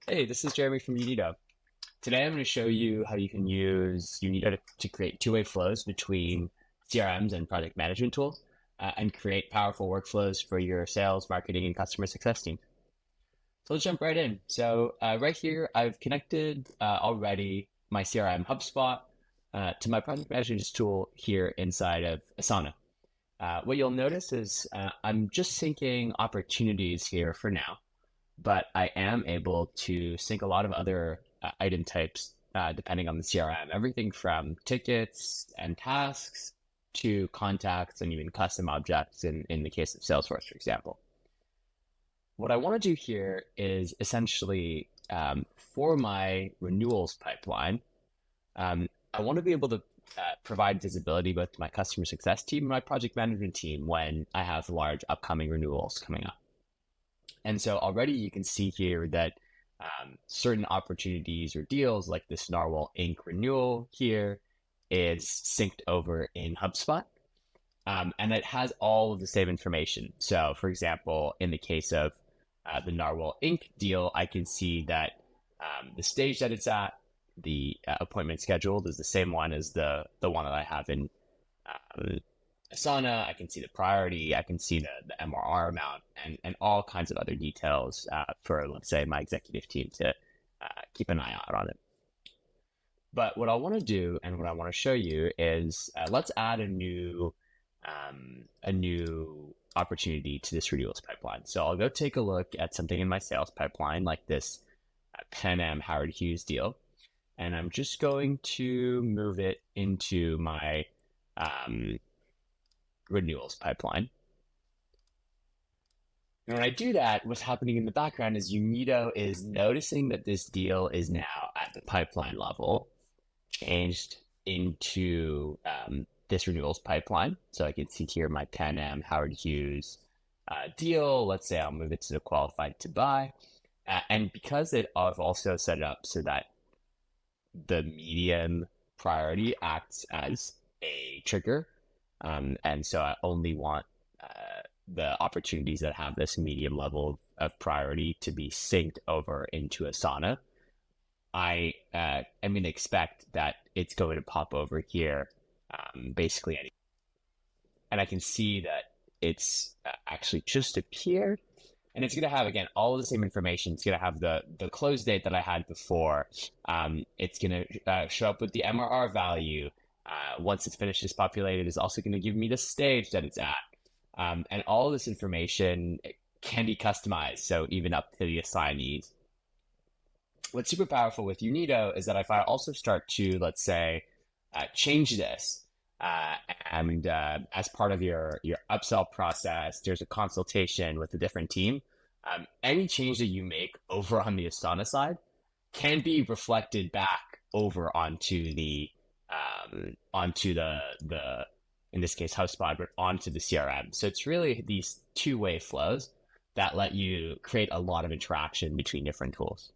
Hey, this is Jeremy from Unito. Today I'm going to show you how you can use Unito to create two-way flows between CRMs and project management tools and create powerful workflows for your sales, marketing, and customer success team. So let's jump right in. Right here, I've connected already my CRM HubSpot to my project management tool here inside of Asana. What you'll notice is I'm just syncing opportunities here for now, but I am able to sync a lot of other item types depending on the CRM. Everything from tickets and tasks to contacts and even custom objects in the case of Salesforce, for example. What I want to do here is essentially for my renewals pipeline, I want to be able to provide visibility both to my customer success team and my project management team when I have large upcoming renewals coming up. And so already you can see here that certain opportunities or deals like this Narwhal Inc. renewal here is synced over in HubSpot. And it has all of the same information. So for example, in the case of the Narwhal Inc. deal, I can see that the stage that it's at, the appointment scheduled is the same one as the one that I have in Asana. I can see the priority. I can see the MRR amount and all kinds of other details for, let's say, my executive team to keep an eye out on it. But what I want to do and what I want to show you is let's add a new opportunity to this renewals pipeline. So I'll go take a look at something in my sales pipeline like this Pan Am Howard Hughes deal. And I'm just going to move it into my renewals pipeline. And when I do that, what's happening in the background is Unito is noticing that this deal is now at the pipeline level, changed into this renewals pipeline. So I can see here my Pan Am Howard Hughes deal. Let's say I'll move it to the qualified to buy. And because I've also set it up so that the medium priority acts as a trigger. And so I only want the opportunities that have this medium level of priority to be synced over into Asana. I am going to expect that it's going to pop over here basically. And I can see that it's actually just appeared. And it's going to have, again, all of the same information. It's going to have the close date that I had before. It's going to show up with the MRR value. Once it's finished, is populated, is also going to give me the stage that it's at. And all this information can be customized, so even up to the assignees. What's super powerful with Unito is that if I also start to, let's say, change this, and as part of your upsell process, there's a consultation with a different team. Any change that you make over on the Asana side can be reflected back over onto the in this case HubSpot, but onto the CRM. So it's really these two-way flows that let you create a lot of interaction between different tools.